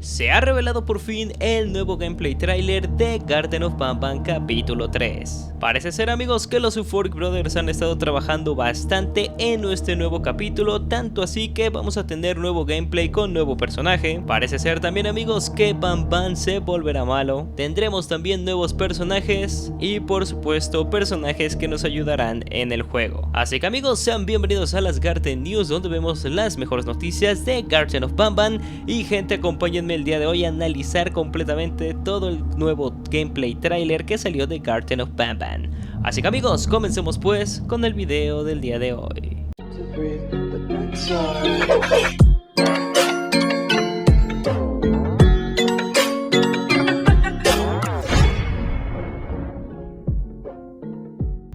Se ha revelado por fin el nuevo gameplay trailer de Garten of Banban capítulo 3. Parece ser, amigos, que los Euphoric Brothers han estado trabajando bastante en este nuevo capítulo, tanto así que vamos a tener nuevo gameplay con nuevo personaje. Parece ser también, amigos, que Banban se volverá malo. Tendremos también nuevos personajes y, por supuesto, personajes que nos ayudarán en el juego. Así que, amigos, sean bienvenidos a las Garten News, donde vemos las mejores noticias de Garten of Banban. Y, gente, acompáñenme el día de hoy a analizar completamente todo el nuevo gameplay trailer que salió de Garten of Banban. Así que, amigos, comencemos pues con el video del día de hoy.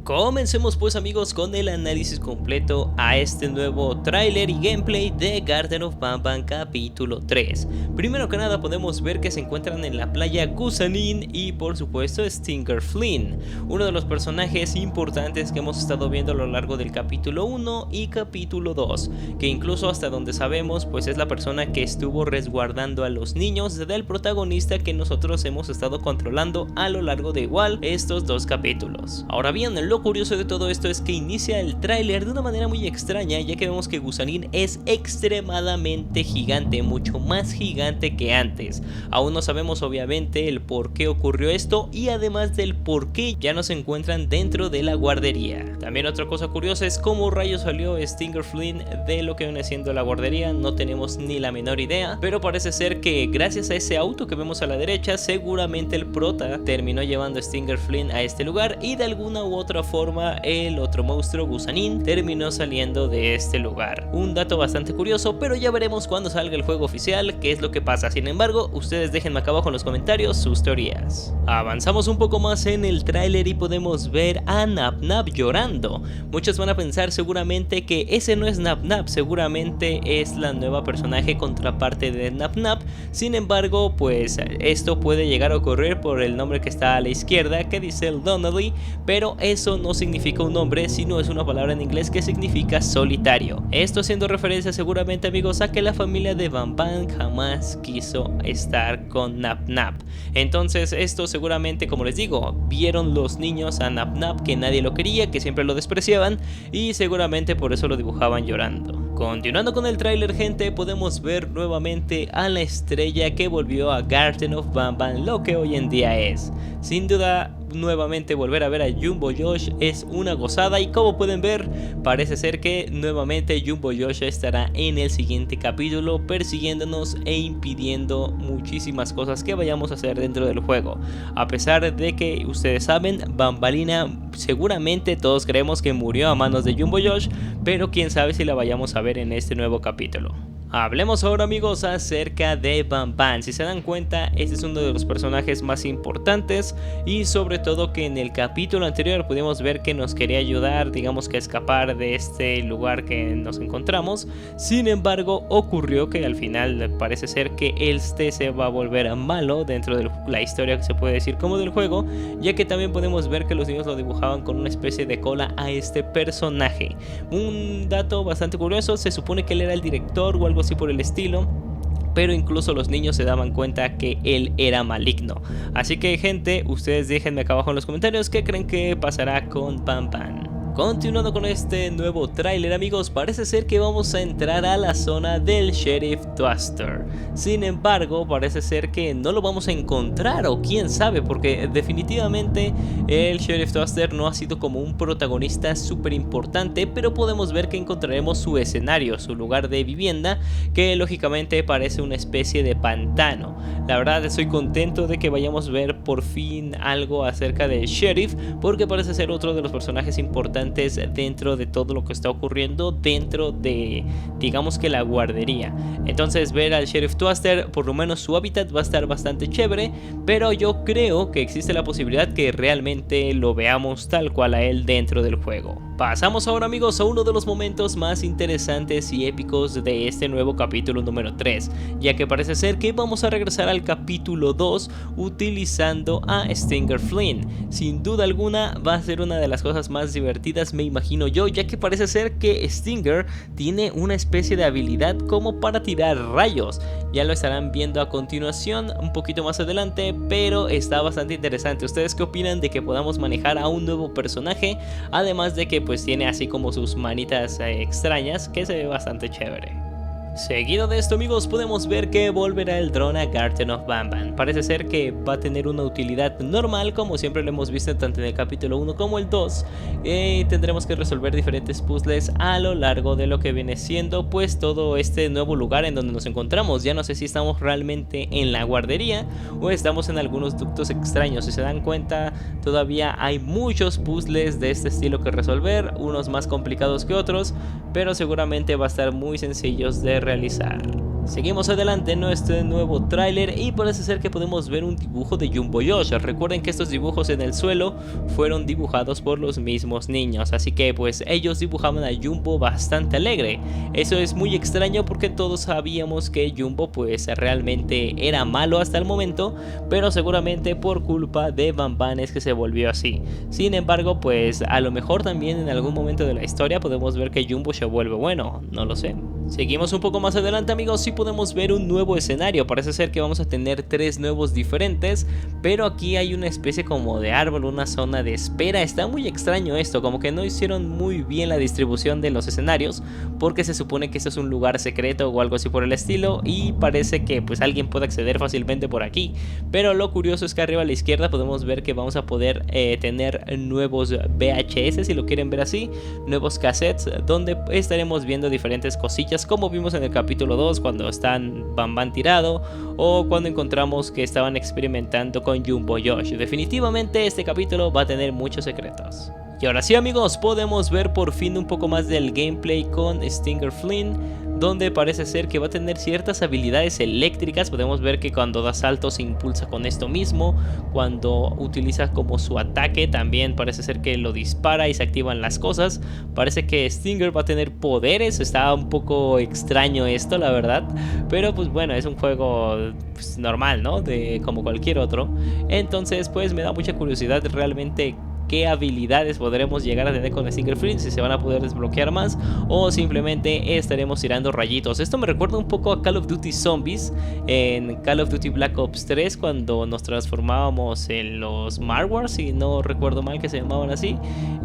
Comencemos pues, amigos, con el análisis completo a este nuevo tráiler y gameplay de Garten of Banban capítulo 3. Primero que nada podemos ver que se encuentran en la playa Gusanin y por supuesto Stinger Flynn, uno de los personajes importantes que hemos estado viendo a lo largo del capítulo 1 y capítulo 2, que incluso hasta donde sabemos pues es la persona que estuvo resguardando a los niños del protagonista que nosotros hemos estado controlando a lo largo de igual estos dos capítulos. Ahora bien, lo curioso de todo esto es que inicia el tráiler de una manera muy extraña, ya que vemos que Gusanin es extremadamente gigante, mucho más gigante que antes. Aún no sabemos obviamente el por qué ocurrió esto y además del por qué ya no se encuentran dentro de la guardería. También otra cosa curiosa es cómo rayos salió Stinger Flynn de lo que viene siendo la guardería, no tenemos ni la menor idea, pero parece ser que gracias a ese auto que vemos a la derecha, seguramente el prota terminó llevando a Stinger Flynn a este lugar y de alguna u otra forma el otro monstruo Gusanin terminó saliendo de este lugar. Un dato bastante curioso, pero ya veremos cuando salga el juego oficial qué es lo que pasa. Sin embargo, ustedes déjenme acá abajo en los comentarios sus teorías. Avanzamos un poco más en el tráiler y podemos ver a Nap Nap llorando. Muchos van a pensar seguramente que ese no es Nap Nap, seguramente es la nueva personaje contraparte de Nap Nap. Sin embargo, pues esto puede llegar a ocurrir por el nombre que está a la izquierda, que dice el Donnelly, pero eso no significa un nombre, sino es una palabra en inglés que significa solitario. Esto haciendo referencia seguramente, amigos, a que la familia de Banban jamás quiso estar con Nap Nap. Entonces esto seguramente, como les digo, vieron los niños a Nap Nap que nadie lo quería, que siempre lo despreciaban y seguramente por eso lo dibujaban llorando. Continuando con el tráiler, gente, podemos ver nuevamente a la estrella que volvió a Garten of Banban, lo que hoy en día es. Sin duda, nuevamente volver a ver a Jumbo Josh es una gozada y como pueden ver, parece ser que nuevamente Jumbo Josh estará en el siguiente capítulo persiguiéndonos e impidiendo muchísimas cosas que vayamos a hacer dentro del juego. A pesar de que ustedes saben, Banbalina seguramente todos creemos que murió a manos de Jumbo Josh, pero quién sabe si la vayamos a ver en este nuevo capítulo. Hablemos ahora, amigos, acerca de Banban. Si se dan cuenta, este es uno de los personajes más importantes y sobre todo que en el capítulo anterior pudimos ver que nos quería ayudar, digamos que a escapar de este lugar que nos encontramos. Sin embargo, ocurrió que al final parece ser que este se va a volver malo dentro de la historia, que se puede decir como del juego, ya que también podemos ver que los niños lo dibujaban con una especie de cola a este personaje. Un dato bastante curioso, se supone que él era el director o algo así por el estilo, pero incluso los niños se daban cuenta que él era maligno. Así que, gente, ustedes déjenme acá abajo en los comentarios qué creen que pasará con Banban. Continuando con este nuevo tráiler, amigos, parece ser que vamos a entrar a la zona del Sheriff Twister. Sin embargo, parece ser que no lo vamos a encontrar, o quién sabe, porque definitivamente el Sheriff Twister no ha sido como un protagonista súper importante, pero podemos ver que encontraremos su escenario, su lugar de vivienda, que lógicamente parece una especie de pantano. La verdad, estoy contento de que vayamos a ver por fin algo acerca del Sheriff, porque parece ser otro de los personajes importantes dentro de todo lo que está ocurriendo dentro de, digamos que, la guardería. Entonces ver al Sheriff Twister, por lo menos su hábitat va a estar bastante chévere, pero yo creo que existe la posibilidad que realmente lo veamos tal cual a él dentro del juego. Pasamos ahora, amigos, a uno de los momentos más interesantes y épicos de este nuevo capítulo número 3, ya que parece ser que vamos a regresar al capítulo 2 utilizando a Stinger Flynn. Sin duda alguna va a ser una de las cosas más divertidas heridas, me imagino yo, ya que parece ser que Stinger tiene una especie de habilidad como para tirar rayos. Ya lo estarán viendo a continuación, un poquito más adelante, pero está bastante interesante. ¿Ustedes qué opinan de que podamos manejar a un nuevo personaje? Además de que pues tiene así como sus manitas extrañas, que se ve bastante chévere. Seguido de esto, amigos, podemos ver que volverá el dron a Garden of Banban. Parece ser que va a tener una utilidad normal, como siempre lo hemos visto tanto en el capítulo 1 como el 2. Tendremos que resolver diferentes puzzles a lo largo de lo que viene siendo pues todo este nuevo lugar en donde nos encontramos. Ya no sé si estamos realmente en la guardería o estamos en algunos ductos extraños. Si se dan cuenta, todavía hay muchos puzzles de este estilo que resolver, unos más complicados que otros, pero seguramente va a estar muy sencillos de realizar. Seguimos adelante en nuestro nuevo tráiler y parece ser que podemos ver un dibujo de Jumbo Josh. Recuerden que estos dibujos en el suelo fueron dibujados por los mismos niños, así que pues ellos dibujaban a Jumbo bastante alegre. Eso es muy extraño porque todos sabíamos que Jumbo pues realmente era malo hasta el momento, pero seguramente por culpa de Banban es que se volvió así. Sin embargo, pues a lo mejor también en algún momento de la historia podemos ver que Jumbo se vuelve bueno, no lo sé. Seguimos un poco más adelante, amigos, y podemos ver un nuevo escenario. Parece ser que vamos a tener 3 nuevos diferentes, pero aquí hay una especie como de árbol, una zona de espera. Está muy extraño esto, como que no hicieron muy bien la distribución de los escenarios, porque se supone que esto es un lugar secreto o algo así por el estilo, y parece que pues alguien puede acceder fácilmente por aquí. Pero lo curioso es que arriba a la izquierda podemos ver que vamos a poder tener nuevos VHS, si lo quieren ver así, nuevos cassettes, donde estaremos viendo diferentes cosillas, como vimos en el capítulo 2 cuando están Banban tirado, o cuando encontramos que estaban experimentando con Jumbo Josh. Definitivamente este capítulo va a tener muchos secretos. Y ahora sí, amigos, podemos ver por fin un poco más del gameplay con Stinger Flynn, donde parece ser que va a tener ciertas habilidades eléctricas. Podemos ver que cuando da saltos se impulsa con esto mismo, cuando utiliza como su ataque también parece ser que lo dispara y se activan las cosas. Parece que Stinger va a tener poderes. Está un poco extraño esto, la verdad, pero pues bueno, es un juego pues normal, ¿no? Como cualquier otro. Entonces pues me da mucha curiosidad realmente qué habilidades podremos llegar a tener con Stinger Flynn, si se van a poder desbloquear más o simplemente estaremos tirando rayitos. Esto me recuerda un poco a Call of Duty Zombies en Call of Duty Black Ops 3, cuando nos transformábamos en los Marwars, si no recuerdo mal que se llamaban así,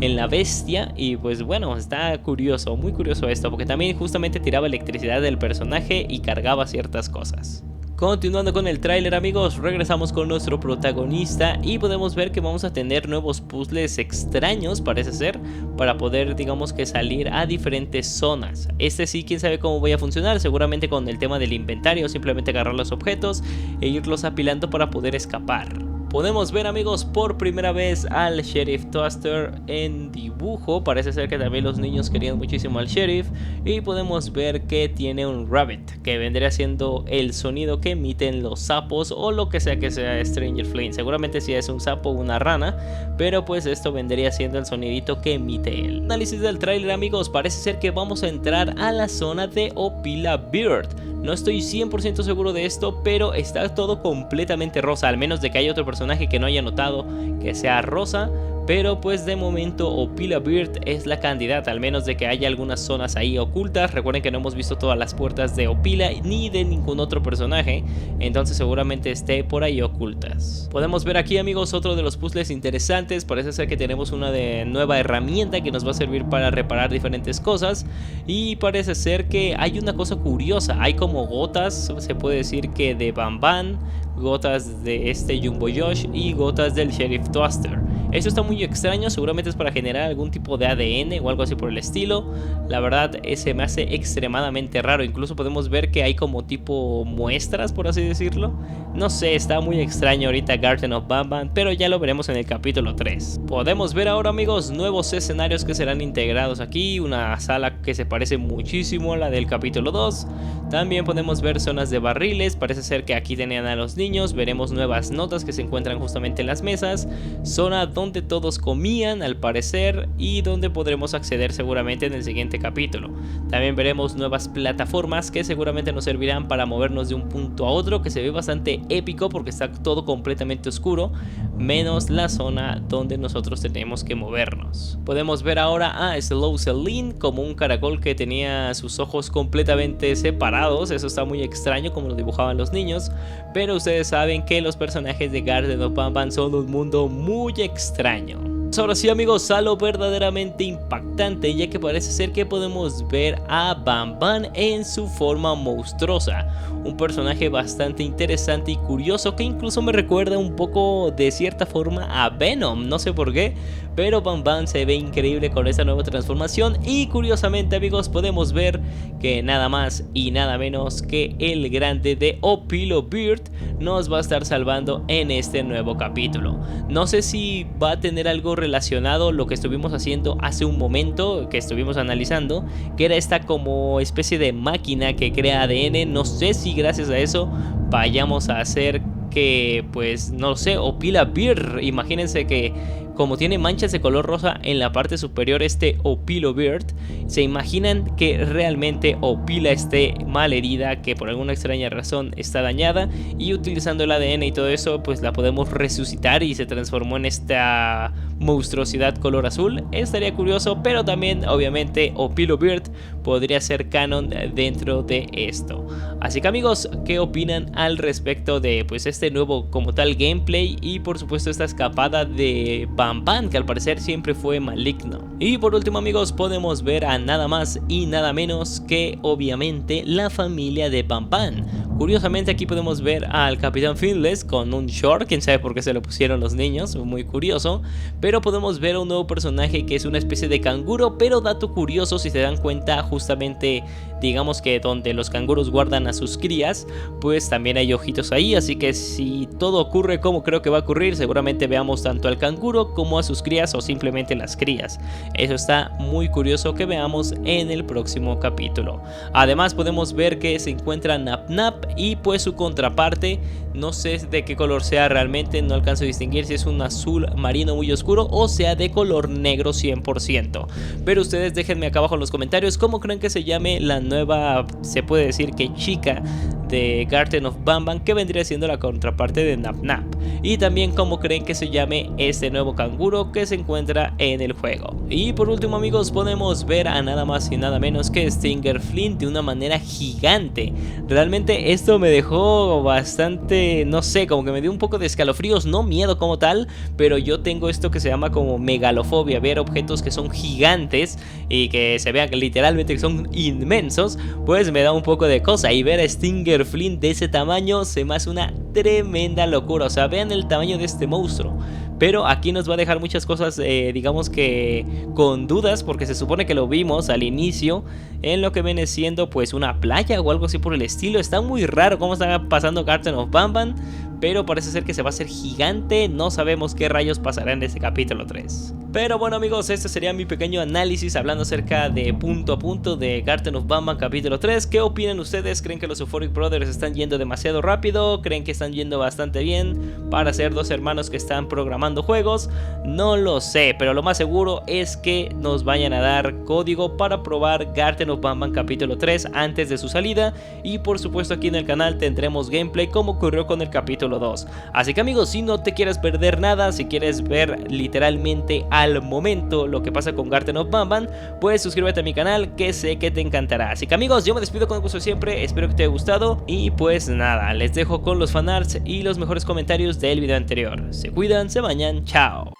en la bestia. Y pues bueno, está curioso, muy curioso esto, porque también justamente tiraba electricidad del personaje y cargaba ciertas cosas. Continuando con el tráiler, amigos, regresamos con nuestro protagonista y podemos ver que vamos a tener nuevos puzzles extraños, parece ser, para poder, digamos que salir a diferentes zonas. Este sí, quién sabe cómo vaya a funcionar, seguramente con el tema del inventario, simplemente agarrar los objetos e irlos apilando para poder escapar. Podemos ver, amigos, por primera vez al Sheriff Toaster en dibujo. Parece ser que también los niños querían muchísimo al Sheriff. Y podemos ver que tiene un rabbit, que vendría siendo el sonido que emiten los sapos o lo que sea Stinger Flynn. Seguramente si es un sapo o una rana, pero pues esto vendría siendo el sonidito que emite él. Análisis del tráiler, amigos, parece ser que vamos a entrar a la zona de Opila Beard. No estoy 100% seguro de esto, pero está todo completamente rosa, al menos de que haya otro personaje que no haya notado que sea rosa. Pero pues de momento Opila Beard es la candidata, al menos de que haya algunas zonas ahí ocultas. Recuerden que no hemos visto todas las puertas de Opila ni de ningún otro personaje, entonces seguramente esté por ahí ocultas. Podemos ver aquí, amigos, otro de los puzzles interesantes. Parece ser que tenemos una nueva herramienta que nos va a servir para reparar diferentes cosas. Y parece ser que hay una cosa curiosa, hay como gotas, se puede decir que de Banban, gotas de este Jumbo Josh y gotas del Sheriff Toaster. Esto está muy extraño, seguramente es para generar algún tipo de ADN o algo así por el estilo. La verdad, se me hace extremadamente raro. Incluso podemos ver que hay como tipo muestras, por así decirlo. No sé, está muy extraño ahorita Garden of Banban, pero ya lo veremos en el capítulo 3. Podemos ver ahora, amigos, nuevos escenarios que serán integrados aquí. Una sala que se parece muchísimo a la del capítulo 2. También podemos ver zonas de barriles, parece ser que aquí tenían a los niños. Veremos nuevas notas que se encuentran justamente en las mesas. Zona donde donde todos comían al parecer y donde podremos acceder seguramente en el siguiente capítulo. También veremos nuevas plataformas que seguramente nos servirán para movernos de un punto a otro, que se ve bastante épico porque está todo completamente oscuro, menos la zona donde nosotros tenemos que movernos. Podemos ver ahora a Slow Celine como un caracol que tenía sus ojos completamente separados. Eso está muy extraño como lo dibujaban los niños, pero ustedes saben que los personajes de Garden of Banban son un mundo muy extraño. Ahora sí, amigos, a lo verdaderamente impactante, ya que parece ser que podemos ver a Banban en su forma monstruosa, un personaje bastante interesante y curioso que incluso me recuerda un poco de cierta forma a Venom, no sé por qué, pero Banban se ve increíble con esta nueva transformación. Y curiosamente, amigos, podemos ver que nada más y nada menos que el grande de Opilo Beard nos va a estar salvando en este nuevo capítulo. No sé si va a tener algo relacionado lo que estuvimos haciendo hace un momento, que estuvimos analizando, que era esta como especie de máquina que crea ADN. No sé si gracias a eso vayamos a hacer que, pues, no sé, Opila Beard. Imagínense que como tiene manchas de color rosa en la parte superior este Opilo Beard, se imaginan que realmente Opila esté mal herida, que por alguna extraña razón está dañada, y utilizando el ADN y todo eso pues la podemos resucitar y se transformó en esta monstruosidad color azul. Estaría curioso, pero también obviamente Opilo Beard podría ser canon dentro de esto. Así que, amigos, ¿qué opinan al respecto de pues este nuevo como tal gameplay y por supuesto esta escapada de Banban, que al parecer siempre fue maligno? Y por último, amigos, podemos ver a nada más y nada menos que obviamente la familia de Banban. Curiosamente aquí podemos ver al Capitán Finless con un short, quién sabe por qué se lo pusieron los niños, muy curioso. Pero podemos ver a un nuevo personaje que es una especie de canguro, pero dato curioso, si se dan cuenta, justamente digamos que donde los canguros guardan a sus crías, pues también hay ojitos ahí, así que si todo ocurre como creo que va a ocurrir, seguramente veamos tanto al canguro como a sus crías o simplemente las crías. Eso está muy curioso que veamos en el próximo capítulo. Además podemos ver que se encuentra Nap Nap y pues su contraparte, no sé de qué color sea realmente, no alcanzo a distinguir si es un azul marino muy oscuro o sea de color negro 100%. Pero ustedes déjenme acá abajo en los comentarios cómo creen que se llame la nueva, se puede decir que chica de Garden of Banban, que vendría siendo la contraparte de Nap Nap. Y también cómo creen que se llame este nuevo canguro que se encuentra en el juego. Y por último, amigos, podemos ver a nada más y nada menos que Stinger Flynn de una manera gigante. Realmente esto me dejó bastante, no sé, como que me dio un poco de escalofríos, no miedo como tal, pero yo tengo esto que se llama como megalofobia, ver objetos que son gigantes y que se vean que literalmente son inmensos, pues me da un poco de cosa. Y ver a Stinger Flynn de ese tamaño se me hace una tremenda locura. O sea, vean el tamaño de este monstruo. Pero aquí nos va a dejar muchas cosas, digamos que con dudas, porque se supone que lo vimos al inicio en lo que viene siendo pues una playa o algo así por el estilo. Está muy raro cómo está pasando Garden of Banban, pero parece ser que se va a hacer gigante. No sabemos qué rayos pasará en este capítulo 3. Pero bueno, amigos, este sería mi pequeño análisis hablando acerca de punto a punto de Garden of Banban capítulo 3. ¿Qué opinan ustedes? ¿Creen que los Euphoric Brothers están yendo demasiado rápido? ¿Creen que están yendo bastante bien para ser dos hermanos que están programando juegos? No lo sé, pero lo más seguro es que nos vayan a dar código para probar Garden of Banban capítulo 3 antes de su salida. Y por supuesto aquí en el canal tendremos gameplay como ocurrió con el capítulo 2. Así que, amigos, si no te quieres perder nada, si quieres ver literalmente al momento lo que pasa con Garden of Banban, pues suscríbete a mi canal, que sé que te encantará. Así que, amigos, yo me despido con gusto siempre, espero que te haya gustado y pues nada, les dejo con los fanarts y los mejores comentarios del video anterior. Se cuidan, se bañan, chao.